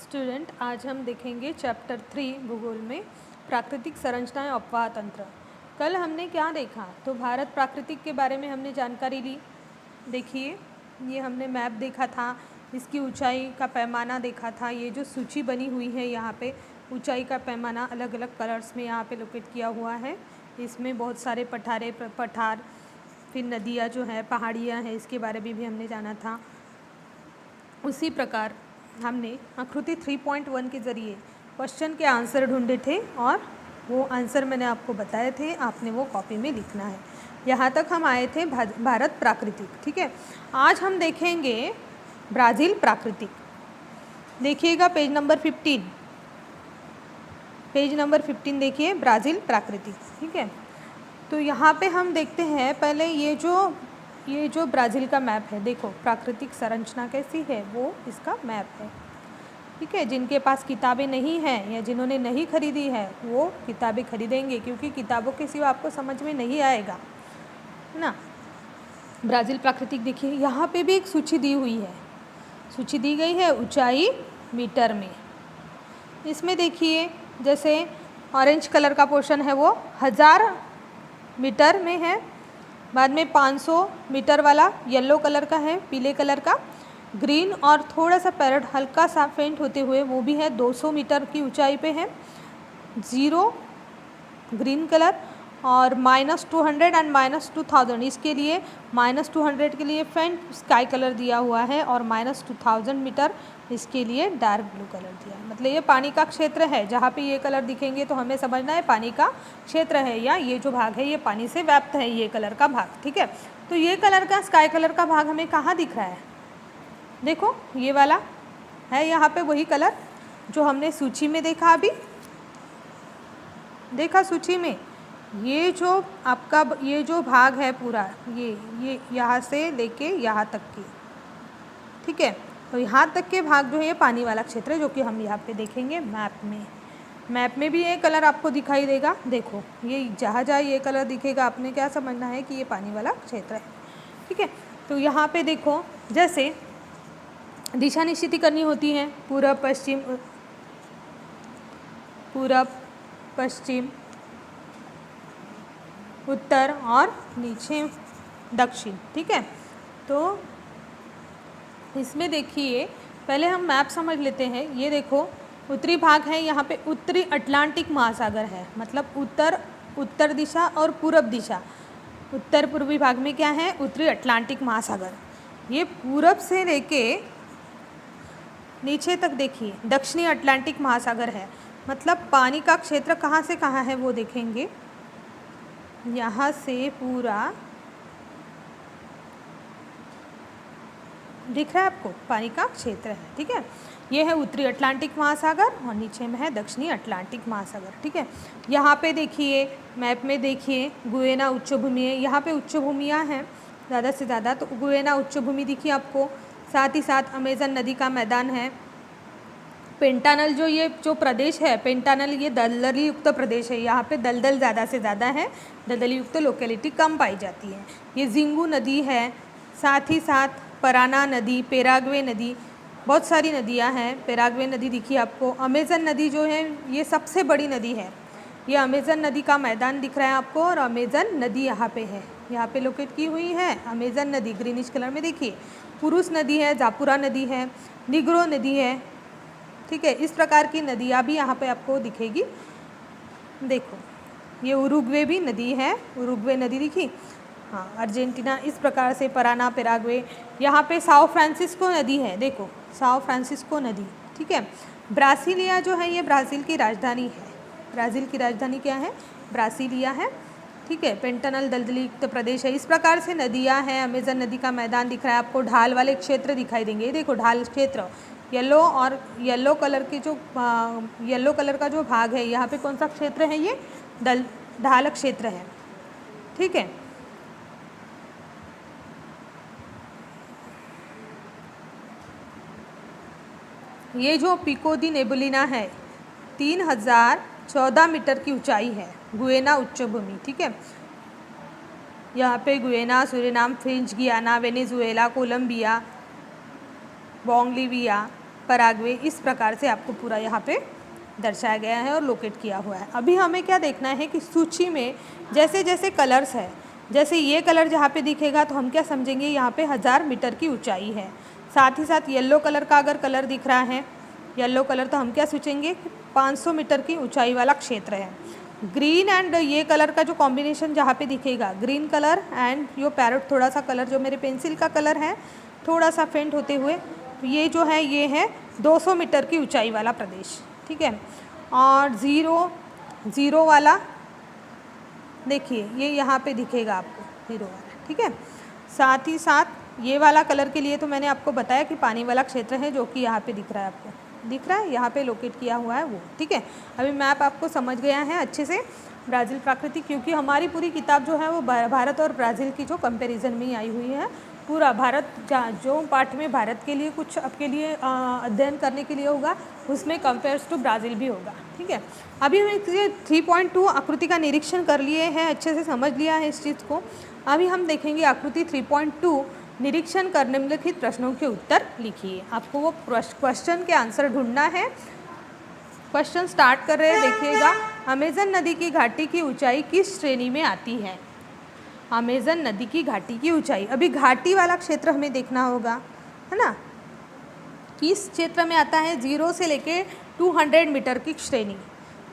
Student, आज हम देखेंगे चैप्टर 3 भूगोल में प्राकृतिक संरचनाएं अपवाह तंत्र। कल हमने क्या देखा? तो भारत प्राकृतिक के बारे में हमने जानकारी ली। देखिए, ये हमने मैप देखा था, इसकी ऊंचाई का पैमाना देखा था। ये जो सूची बनी हुई है यहाँ पे ऊंचाई का पैमाना अलग अलग कलर्स में यहाँ पे लोकेट किया हुआ है। इसमें बहुत सारे पठार फिर नदियाँ जो है, पहाड़ियाँ हैं, इसके बारे में भी हमने जाना था। उसी प्रकार हमने आकृति 3.1 के ज़रिए क्वेश्चन के आंसर ढूंढे थे और वो आंसर मैंने आपको बताए थे, आपने वो कॉपी में लिखना है। यहाँ तक हम आए थे भारत प्राकृतिक, ठीक है। आज हम देखेंगे ब्राज़ील प्राकृतिक। देखिएगा पेज नंबर 15, पेज नंबर 15 देखिए, ब्राज़ील प्राकृतिक, ठीक है। तो यहाँ पे हम देखते हैं पहले ये जो ब्राज़ील का मैप है, देखो प्राकृतिक संरचना कैसी है, वो इसका मैप है, ठीक है। जिनके पास किताबें नहीं हैं या जिन्होंने नहीं खरीदी है वो किताबें खरीदेंगे, क्योंकि किताबों के सिवा आपको समझ में नहीं आएगा, है ना। ब्राज़ील प्राकृतिक देखिए, यहाँ पे भी एक सूची दी हुई है, सूची दी गई है ऊंचाई मीटर में। इसमें देखिए जैसे ऑरेंज कलर का पोर्शन है वो 1000 मीटर में है, बाद में 500 मीटर वाला येलो कलर का है, पीले कलर का, ग्रीन और थोड़ा सा पैरेट हल्का सा फेंट होते हुए वो भी है 200 मीटर की ऊंचाई पे है, 0 ग्रीन कलर, और -200 एंड -2000 इसके लिए -200 के लिए फेंट स्काई कलर दिया हुआ है और -2000 मीटर इसके लिए डार्क ब्लू कलर दिया है। मतलब ये पानी का क्षेत्र है, जहाँ पे ये कलर दिखेंगे तो हमें समझना है पानी का क्षेत्र है, या ये जो भाग है ये पानी से व्याप्त है, ये कलर का भाग, ठीक है। तो ये कलर का स्काई कलर का भाग हमें कहाँ दिख रहा है? देखो ये वाला है यहाँ पे, वही कलर जो हमने सूची में देखा, अभी देखा सूची में। ये जो आपका ये जो भाग है पूरा, ये यहाँ से लेके यहाँ तक की, ठीक है। तो यहाँ तक के भाग जो है ये पानी वाला क्षेत्र है, जो कि हम यहाँ पे देखेंगे मैप में। मैप में भी ये कलर आपको दिखाई देगा, देखो ये जहाँ ये कलर दिखेगा आपने क्या समझना है कि ये पानी वाला क्षेत्र है, ठीक है। तो यहाँ पे देखो, जैसे दिशा निश्चित करनी होती है, पूरब पश्चिम उत्तर और नीचे दक्षिण, ठीक है। तो इसमें देखिए पहले हम मैप समझ लेते हैं। ये देखो उत्तरी भाग है, यहाँ पे उत्तरी अटलांटिक महासागर है, मतलब उत्तर दिशा और पूरब दिशा। उत्तर पूर्वी भाग में क्या है? उत्तरी अटलांटिक महासागर। ये पूरब से लेके नीचे तक देखिए दक्षिणी अटलांटिक महासागर है। मतलब पानी का क्षेत्र कहाँ से कहाँ है वो देखेंगे, यहाँ से पूरा दिख रहा है आपको, पानी का क्षेत्र है, ठीक है। ये है उत्तरी अटलांटिक महासागर और नीचे में है दक्षिणी अटलांटिक महासागर, ठीक है। यहाँ पे देखिए मैप में देखिए गुयेना उच्च भूमि है, यहाँ पे उच्च भूमियाँ हैं ज़्यादा से ज़्यादा, तो गुयेना उच्च भूमि दिखी आपको। साथ ही साथ अमेजन नदी का मैदान है। पेंटानल ये जो प्रदेश है, पेंटानल ये दलदली युक्त प्रदेश है, यहाँ पे दलदल ज़्यादा से ज़्यादा है, दलदली युक्त लोकेलिटी कम पाई जाती है। ये जिंगू नदी है, साथ ही साथ पराना नदी, पेराग्वे नदी, बहुत सारी नदियाँ हैं। पेराग्वे नदी दिखी आपको। अमेजन नदी जो है ये सबसे बड़ी नदी है, ये अमेजन नदी का मैदान दिख रहा है आपको, और अमेजन नदी यहाँ पे है, यहाँ पे लोकेट की हुई है अमेजन नदी, ग्रीनिश कलर में देखिए। पुरुष नदी है, जापुरा नदी है, निग्रो नदी है, ठीक है। इस प्रकार की नदियाँ भी यहाँ पे आपको दिखेगी। देखो ये उरुग्वे भी नदी है, उरुग्वे नदी दिखी, हाँ। अर्जेंटीना, इस प्रकार से पराना, पेराग्वे। यहाँ पे साओ फ्रांसिस्को नदी है, देखो साओ फ्रांसिस्को नदी, ठीक है। ब्रासिलिया जो है ये ब्राज़ील की राजधानी है। ब्राज़ील की राजधानी क्या है? ब्रासिलिया है, ठीक है। पेंटानल दलदली युक्त प्रदेश है। इस प्रकार से नदियाँ हैं। अमेजन नदी का मैदान दिख रहा है आपको, ढाल वाले क्षेत्र दिखाई देंगे, देखो ढाल क्षेत्र, येलो और येलो कलर की जो येलो कलर का जो भाग है, यहाँ पे कौन सा क्षेत्र है? ये ढाल क्षेत्र है, ठीक है। ये जो पिको दी नेबुलिना है 3014 मीटर की ऊंचाई है, गुयेना उच्च भूमि, ठीक है। यहाँ पे गुयेना, सूरिनाम, फ्रेंच गियाना, वेनेजुएला, कोलंबिया, बोंगलिविया, पराग्वे, इस प्रकार से आपको पूरा यहाँ पे दर्शाया गया है और लोकेट किया हुआ है। अभी हमें क्या देखना है कि सूची में जैसे जैसे कलर्स है, जैसे ये कलर जहाँ पे दिखेगा तो हम क्या समझेंगे, यहाँ पे 1000 मीटर की ऊंचाई है। साथ ही साथ येलो कलर का अगर कलर दिख रहा है, येलो कलर, तो हम क्या सोचेंगे 500 मीटर की ऊंचाई वाला क्षेत्र है। ग्रीन एंड ये कलर का जो कॉम्बिनेशन जहाँ पे दिखेगा, green colour and yo parrot थोड़ा सा कलर जो मेरे पेंसिल का कलर है थोड़ा सा फेंट होते हुए, तो ये जो है ये है 200 मीटर की ऊंचाई वाला प्रदेश, ठीक है। और ज़ीरो वाला देखिए ये यहाँ पे दिखेगा आपको ज़ीरो वाला, ठीक है। साथ ही साथ ये वाला कलर के लिए तो मैंने आपको बताया कि पानी वाला क्षेत्र है, जो कि यहाँ पे दिख रहा है, आपको दिख रहा है यहाँ पे लोकेट किया हुआ है वो, ठीक है। अभी मैप आपको समझ गया है अच्छे से ब्राज़ील प्राकृतिक, क्योंकि हमारी पूरी किताब जो है वो भारत और ब्राज़ील की जो कंपैरिजन में ही आई हुई है। पूरा भारत जो पार्ट में भारत के लिए कुछ आपके लिए अध्ययन करने के लिए होगा, उसमें कंपेयर्स टू ब्राज़ील भी होगा, ठीक है। अभी हम 3.2 आकृति का निरीक्षण कर लिए हैं, अच्छे से समझ लिया है इस चीज़ को। अभी हम देखेंगे आकृति 3.2 निरीक्षण कर निम्नलिखित प्रश्नों के उत्तर लिखिए। आपको वो क्वेश्चन के आंसर ढूंढना है। क्वेश्चन स्टार्ट कर रहे हैं, देखिएगा। अमेज़न नदी की घाटी की ऊंचाई किस श्रेणी में आती है? अमेज़न नदी की घाटी की ऊंचाई, अभी घाटी वाला क्षेत्र हमें देखना होगा, है ना, किस क्षेत्र में आता है। 0 से लेके 200 मीटर की श्रेणी,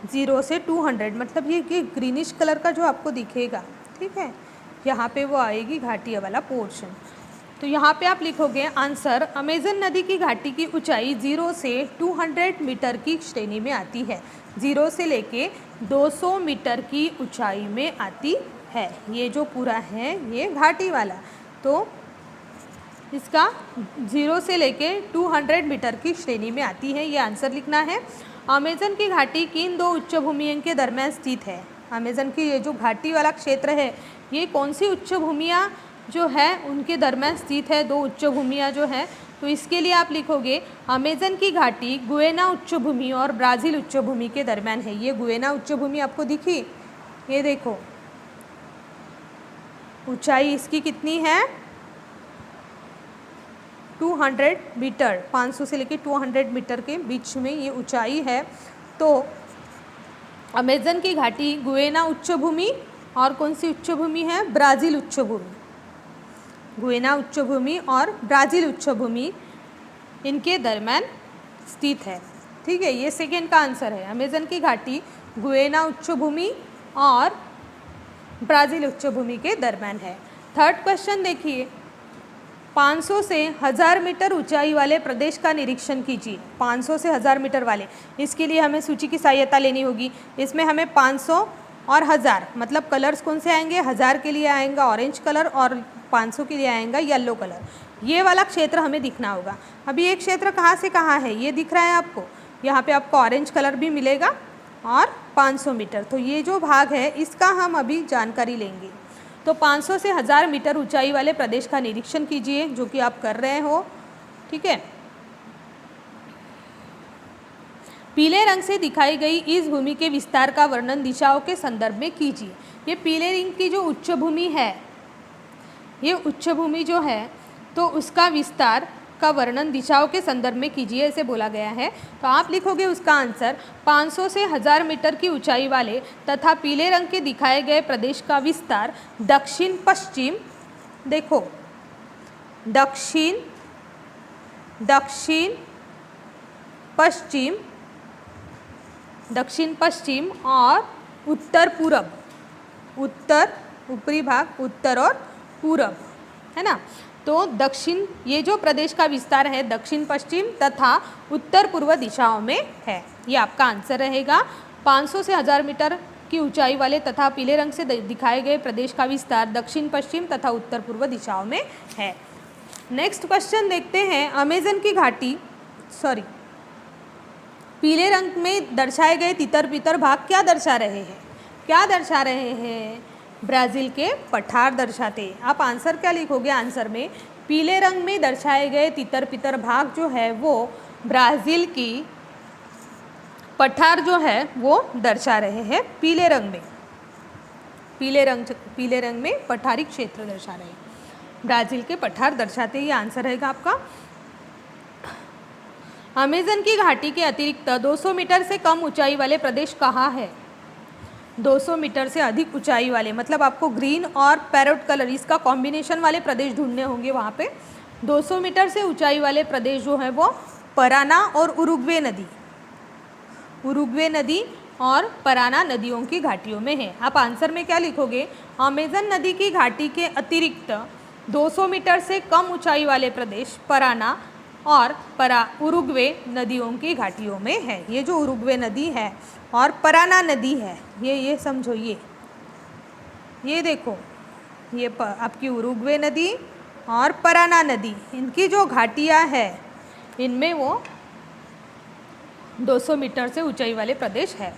0 से 200 मतलब ये ग्रीनिश कलर का जो आपको दिखेगा, ठीक है, यहाँ पे वो आएगी घाटी वाला पोर्शन। तो यहाँ पे आप लिखोगे आंसर, अमेज़न नदी की घाटी की ऊंचाई 0 से 200 मीटर की श्रेणी में आती है। 0 से लेके 200 मीटर की ऊंचाई में आती है। ये जो पूरा है ये घाटी वाला, तो इसका 0 से लेके 200 मीटर की श्रेणी में आती है, ये आंसर लिखना है। अमेज़न की घाटी किन दो उच्च भूमियों के दरम्यान स्थित है? अमेज़न की ये जो घाटी वाला क्षेत्र है, ये कौन सी उच्च भूमियाँ जो है उनके दरम्यान स्थित है, दो उच्च भूमियाँ जो है। तो इसके लिए आप लिखोगे अमेज़न की घाटी गुयेना उच्च भूमि और ब्राज़ील उच्च भूमि के दरम्यान है। ये गुयेना उच्च भूमि आपको दिखी, ये देखो ऊंचाई इसकी कितनी है, 200 मीटर, 500 से लेके 200 मीटर के बीच में ये ऊंचाई है। तो अमेज़न की घाटी गुयेना उच्च भूमि और कौन सी उच्च भूमि है, ब्राज़ील उच्च भूमि, गुयेना उच्च भूमि और ब्राज़ील उच्च भूमि इनके दरम्यान स्थित है, ठीक है। ये सेकेंड का आंसर है, अमेज़न की घाटी गुयेना उच्च भूमि और ब्राज़ील उच्च भूमि के दरम्यान है। थर्ड क्वेश्चन देखिए, 500 से 1000 मीटर ऊंचाई वाले प्रदेश का निरीक्षण कीजिए। 500 से 1000 मीटर वाले, इसके लिए हमें सूची की सहायता लेनी होगी। इसमें हमें 500 और 1000 मतलब कलर्स कौन से आएंगे, 1000 के लिए आएगा ऑरेंज कलर और 500 के लिए आएगा येलो कलर। ये वाला क्षेत्र हमें दिखना होगा। अभी ये क्षेत्र कहाँ से कहाँ है, ये दिख रहा है आपको, यहाँ पे आपको ऑरेंज कलर भी मिलेगा और 500 मीटर, तो ये जो भाग है इसका हम अभी जानकारी लेंगे। तो 500 से 1000 मीटर ऊंचाई वाले प्रदेश का निरीक्षण कीजिए, जो कि आप कर रहे हो, ठीक है। पीले रंग से दिखाई गई इस भूमि के विस्तार का वर्णन दिशाओं के संदर्भ में कीजिए। ये पीले रंग की जो उच्च भूमि है, ये उच्च भूमि जो है, तो उसका विस्तार का वर्णन दिशाओं के संदर्भ में कीजिए, ऐसे बोला गया है। तो आप लिखोगे उसका आंसर, 500 से 1000 मीटर की ऊंचाई वाले तथा पीले रंग के दिखाए गए प्रदेश का विस्तार दक्षिण पश्चिम, देखो दक्षिण पश्चिम और उत्तर पूरब, उत्तर ऊपरी भाग उत्तर और पूरब, है ना। तो दक्षिण, ये जो प्रदेश का विस्तार है दक्षिण पश्चिम तथा उत्तर पूर्व दिशाओं में है, ये आपका आंसर रहेगा। 500 से 1000 मीटर की ऊंचाई वाले तथा पीले रंग से दिखाए गए प्रदेश का विस्तार दक्षिण पश्चिम तथा उत्तर पूर्व दिशाओं में है। नेक्स्ट क्वेश्चन देखते हैं, अमेज़न की घाटी पीले रंग में दर्शाए गए तितर बितर भाग क्या दर्शा रहे हैं, क्या दर्शा रहे हैं, ब्राज़ील के पठार दर्शाते। आप आंसर क्या लिखोगे, आंसर में पीले रंग में दर्शाए गए तितर पितर भाग जो है वो ब्राज़ील की पठार जो है वो दर्शा रहे हैं पीले रंग में, पीले रंग में पठारी क्षेत्र दर्शा रहे हैं, ब्राज़ील के पठार दर्शाते, ये आंसर रहेगा आपका। अमेज़न की घाटी के अतिरिक्त 200 मीटर से कम ऊंचाई वाले प्रदेश कहाँ है? 200 मीटर से अधिक ऊंचाई वाले, मतलब आपको ग्रीन और पैरोट कलर इसका कॉम्बिनेशन वाले प्रदेश ढूंढने होंगे वहाँ पे। 200 मीटर से ऊंचाई वाले प्रदेश जो है वो पराना और उरुग्वे नदी और पराना नदियों की घाटियों में है। आप आंसर में क्या लिखोगे? अमेज़न नदी की घाटी के अतिरिक्त 200 मीटर से कम ऊंचाई वाले प्रदेश पराना और उरुग्वे नदियों की घाटियों में है। ये जो उरुग्वे नदी है और पराना नदी है, ये समझो, ये देखो, ये आपकी उरुग्वे नदी और पराना नदी, इनकी जो घाटियाँ है इनमें वो 200 मीटर से ऊंचाई वाले प्रदेश है।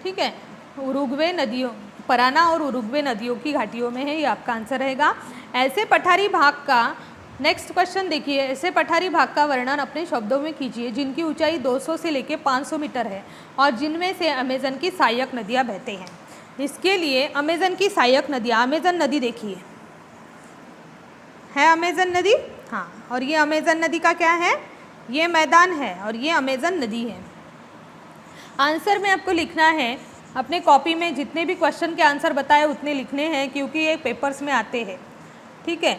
ठीक है, उरुग्वे नदियों, पराना और उरुग्वे नदियों की घाटियों में है, ये आपका आंसर रहेगा। ऐसे पठारी भाग का नेक्स्ट क्वेश्चन देखिए, ऐसे पठारी भाग का वर्णन अपने शब्दों में कीजिए जिनकी ऊंचाई 200 से लेकर 500 मीटर है और जिनमें से अमेज़न की सहायक नदियां बहते हैं। इसके लिए अमेज़न की सहायक नदियां, अमेज़न नदी देखिए है, अमेज़न नदी, हाँ, और ये अमेज़न नदी का क्या है? ये मैदान है और ये अमेज़न नदी है। आंसर में आपको लिखना है, अपने कॉपी में जितने भी क्वेश्चन के आंसर बताए उतने लिखने हैं क्योंकि ये पेपर्स में आते हैं। ठीक है,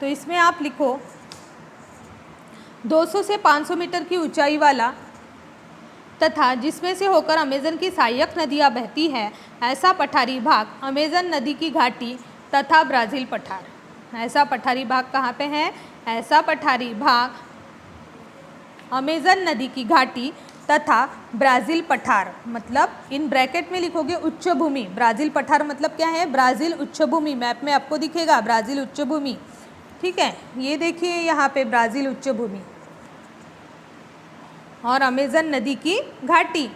तो इसमें आप लिखो 200 से 500 मीटर की ऊंचाई वाला तथा जिसमें से होकर अमेज़न की सहायक नदियाँ बहती है, ऐसा पठारी भाग अमेज़न नदी की घाटी तथा ब्राज़ील पठार। ऐसा पठारी भाग कहाँ पे है? ऐसा पठारी भाग अमेज़न नदी की घाटी तथा ब्राज़ील पठार, मतलब इन ब्रैकेट में लिखोगे उच्च भूमि। ब्राज़ील पठार मतलब क्या है? ब्राज़ील उच्च भूमि, मैप में आपको दिखेगा ब्राज़ील उच्च भूमि। ठीक है, ये देखिए यहाँ पे ब्राज़ील उच्च भूमि और अमेज़न नदी की घाटी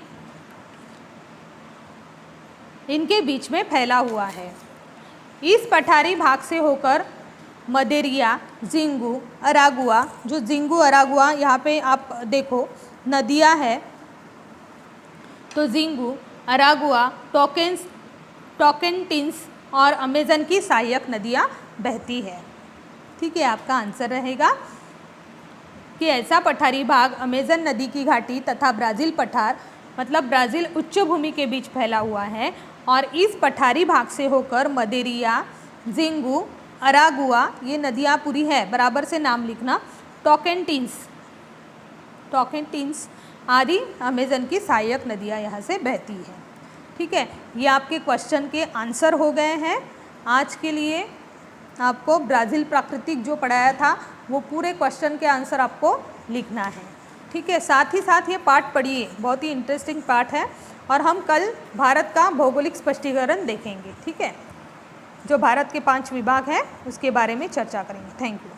इनके बीच में फैला हुआ है। इस पठारी भाग से होकर मदेरिया, जिंगू, अरागुआ, जो जिंगू अरागुआ यहाँ पे आप देखो नदियाँ है, तो जिंगू, अरागुआ, टोकेंटिन्स और अमेज़न की सहायक नदियाँ बहती है। ठीक है, आपका आंसर रहेगा कि ऐसा पठारी भाग अमेज़न नदी की घाटी तथा ब्राज़ील पठार, मतलब ब्राज़ील उच्च भूमि के बीच फैला हुआ है और इस पठारी भाग से होकर मदेरिया, जिंगू, अरागुआ, ये नदियाँ पूरी है, बराबर से नाम लिखना, टोकेंटिन्स आदि अमेज़न की सहायक नदियाँ यहाँ से बहती है। ठीक है, ये आपके क्वेश्चन के आंसर हो गए हैं। आज के लिए आपको ब्राज़ील प्राकृतिक जो पढ़ाया था वो पूरे क्वेश्चन के आंसर आपको लिखना है। ठीक है, साथ ही साथ ये पाठ पढ़िए, बहुत ही इंटरेस्टिंग पाठ है और हम कल भारत का भौगोलिक स्पष्टीकरण देखेंगे। ठीक है, जो भारत के 5 विभाग हैं उसके बारे में चर्चा करेंगे। Thank you.